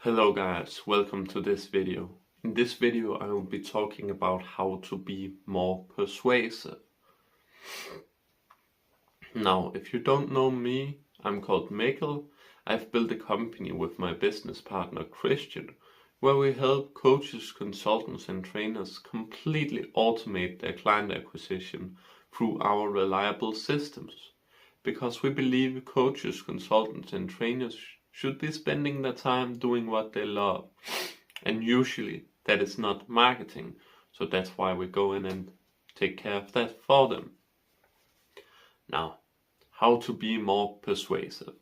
Hello guys, welcome to this video. In this video I will be talking about how to be more persuasive. Now, if you don't know me, I'm called Mikkel. I've built a company with my business partner Christian, where we help coaches, consultants and trainers completely automate their client acquisition through our reliable systems. Because we believe coaches, consultants and trainers should be spending their time doing what they love. And usually that is not marketing. So that's why we go in and take care of that for them. Now, how to be more persuasive.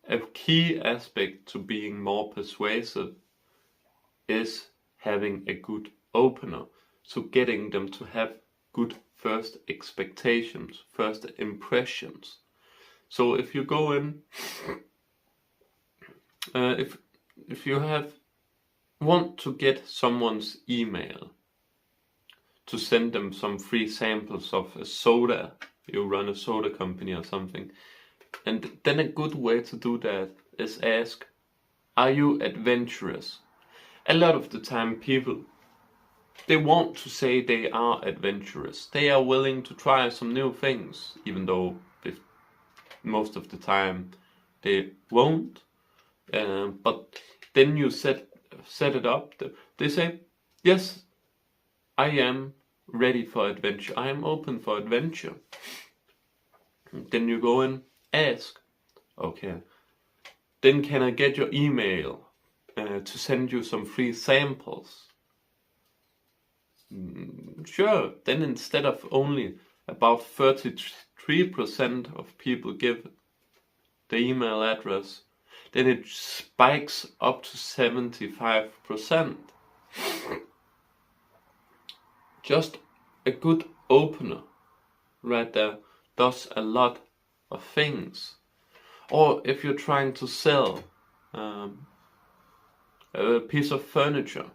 A key aspect to being more persuasive is having a good opener. So getting them to have good first expectations, first impressions. So if you go in, if you want to get someone's email to send them some free samples of a soda, you run a soda company or something, and then a good way to do that is ask, are you adventurous? A lot of the time people, they want to say they are adventurous. They are willing to try some new things, even though most of the time they won't. But then you set it up. They say, yes, I am ready for adventure. I am open for adventure. Then you go and ask, okay, then can I get your email to send you some free samples? Sure. Then instead of only about 33% of people give the email address, then it spikes up to 75%. Just a good opener right there does a lot of things. Or if you're trying to sell a piece of furniture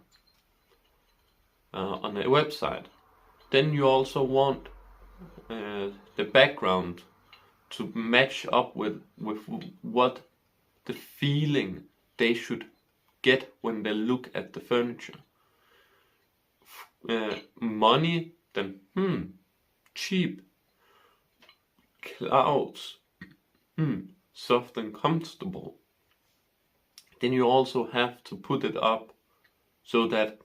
on a website, then you also want the background to match up with what the feeling they should get when they look at the furniture. Money, then cheap. Clouds, soft and comfortable. Then you also have to put it up so that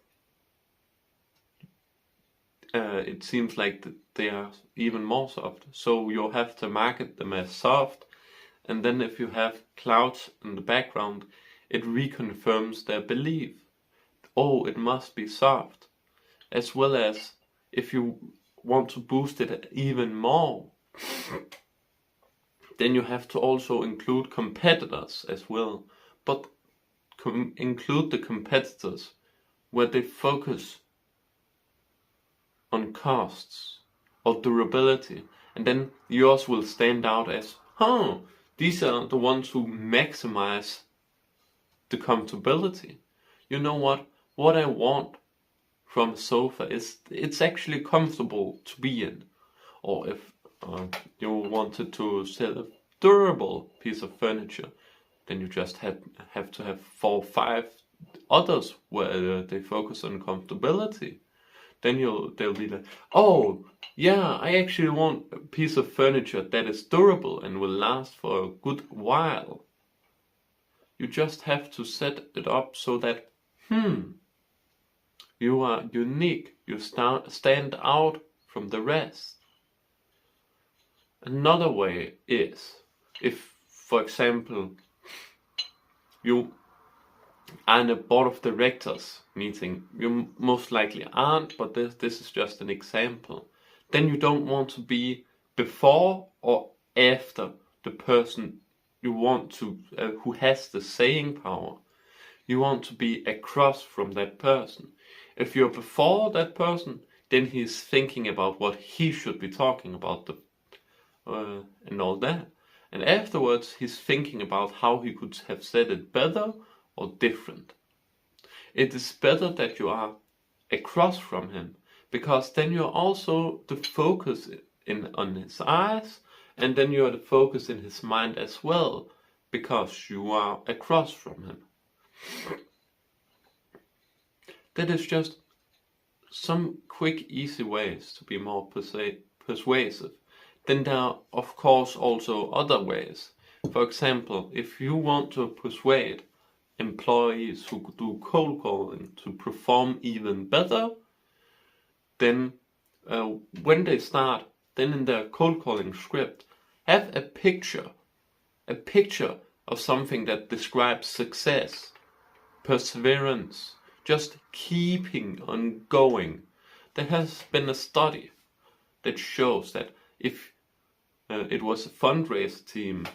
it seems like they are even more soft. So you have to market them as soft. And then if you have clouds in the background, it reconfirms their belief. Oh, it must be soft. As well as if you want to boost it even more, then you have to also include competitors as well. But include the competitors where they focus on costs or durability. And then yours will stand out as, these are the ones who maximize the comfortability. You know what? What I want from a sofa is it's actually comfortable to be in. Or if you wanted to sell a durable piece of furniture, then you just have to have 4 or 5 others where they focus on comfortability. Then they'll be like, oh yeah, I actually want a piece of furniture that is durable and will last for a good while. You just have to set it up so that you are unique. You stand out from the rest. Another way is, if, for example, you are in a board of directors meeting, you most likely aren't, but this is just an example. Then you don't want to be before or after the person you want to, who has the saying power. You want to be across from that person. If you're before that person, then he's thinking about what he should be talking about and all that. And afterwards, he's thinking about how he could have said it better or different. It is better that you are across from him, because then you're also the focus on his eyes, and then you're the focus in his mind as well, because you are across from him. That is just some quick, easy ways to be more persuasive. Then there are, of course, also other ways. For example, if you want to persuade employees who do cold calling to perform even better, then when they start, then in their cold calling script, have a picture of something that describes success, perseverance, just keeping on going. There has been a study that shows that if it was a fundraiser team,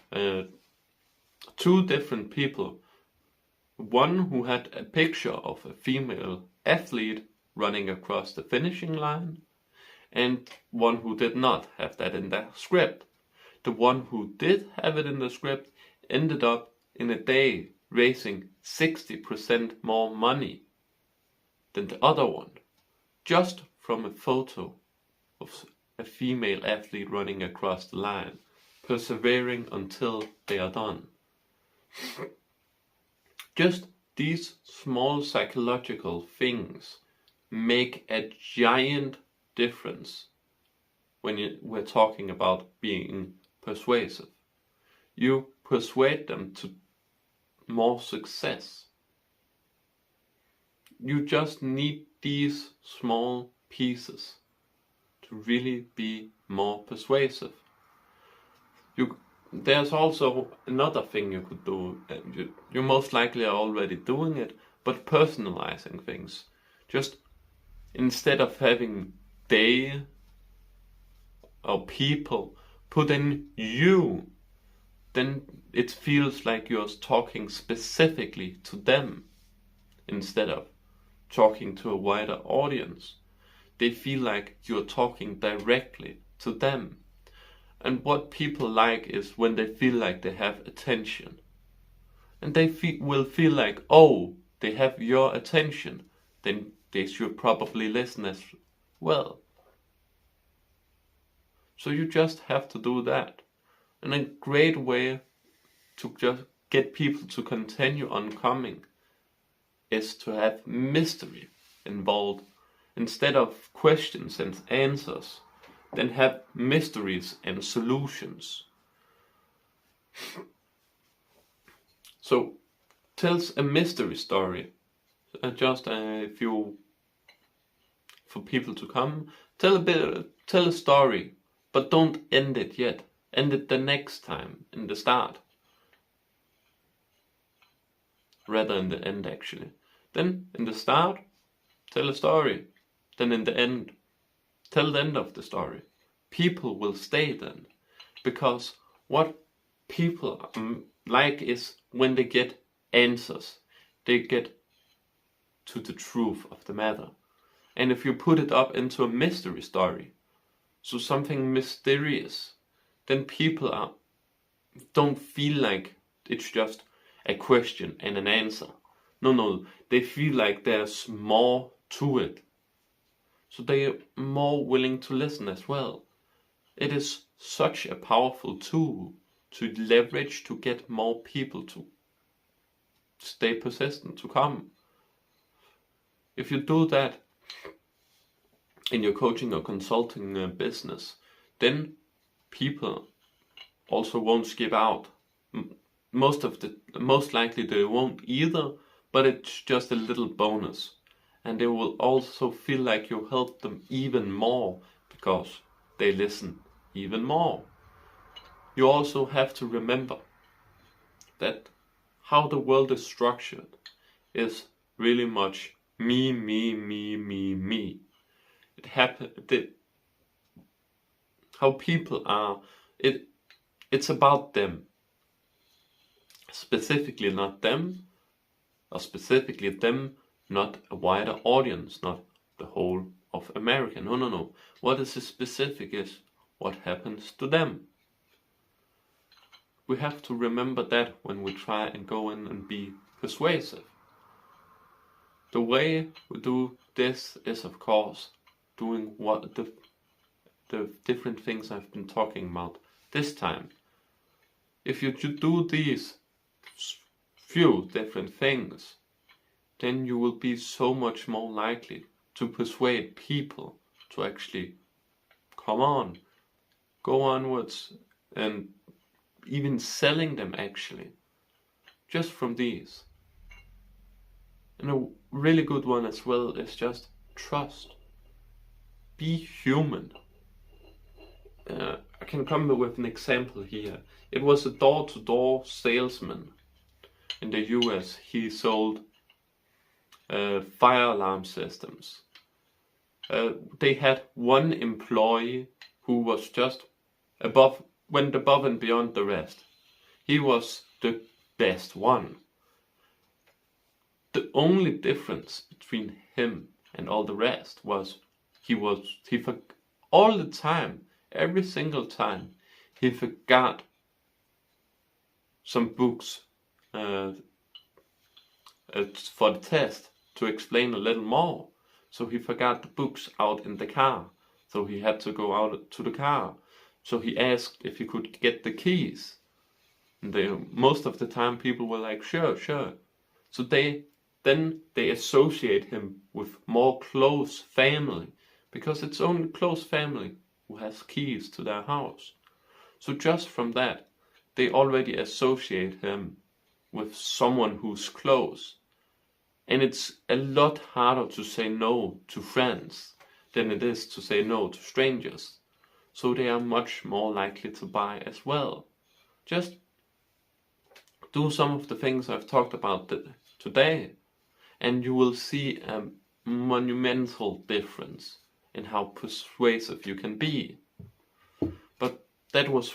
two different people, one who had a picture of a female athlete running across the finishing line, and one who did not have that in their script. The one who did have it in the script ended up in a day raising 60% more money than the other one, just from a photo of a female athlete running across the line, persevering until they are done. Just these small psychological things make a giant difference when we're talking about being persuasive. You persuade them to more success. You just need these small pieces to really be more persuasive. There's also another thing you could do. You most likely are already doing it, but personalizing things. Just instead of having they or people, put in you. Then it feels like you're talking specifically to them instead of talking to a wider audience. They feel like you're talking directly to them. And what people like is when they feel like they have attention. And they will feel like, oh, they have your attention, then they should probably listen as well. So you just have to do that. And a great way to just get people to continue on coming is to have mystery involved. Instead of questions and answers, then have mysteries and solutions. So tells a mystery story. If you, for people to come, tell a story, but don't end it yet. End it the next time, in the start, rather in the end actually. Then in the start, tell a story. Then in the end, tell the end of the story. People will stay then, because what people like is when they get answers, they get to the truth of the matter. And if you put it up into a mystery story, so something mysterious, then people don't feel like it's just a question and an answer. No, they feel like there's more to it. So they are more willing to listen as well. It is such a powerful tool to leverage to get more people to stay persistent, to come. If you do that in your coaching or consulting business, then people also won't skip out. Most likely they won't either, but it's just a little bonus. And they will also feel like you help them even more because they listen even more. You also have to remember that how the world is structured is really much me. How people are, it's about them. Specifically not them, or specifically them, not a wider audience, not the whole of America. No. What is specific is what happens to them. We have to remember that when we try and go in and be persuasive. The way we do this is, of course, doing what the different things I've been talking about this time. If you do these few different things, then you will be so much more likely to persuade people to actually come on, go onwards, and even selling them actually, just from these. And a really good one as well is just trust. Be human. I can come with an example here. It was a door-to-door salesman in the US. He sold fire alarm systems. They had one employee who was just went above and beyond the rest. He was the best one. The only difference between him and all the rest was all the time, every single time, he forgot some books for the test to explain a little more. So he forgot the books out in the car. So he had to go out to the car. So he asked if he could get the keys. And most of the time people were like, sure. So then they associate him with more close family, because it's only close family who has keys to their house. So just from that, they already associate him with someone who's close. And it's a lot harder to say no to friends than it is to say no to strangers. So they are much more likely to buy as well. Just do some of the things I've talked about today, and you will see a monumental difference in how persuasive you can be. But that was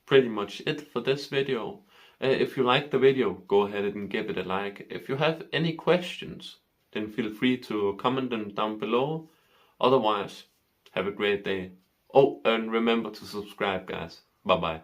pretty much it for this video. If you liked the video, go ahead and give it a like. If you have any questions, then feel free to comment them down below. Otherwise, have a great day. Oh, and remember to subscribe, guys. Bye bye.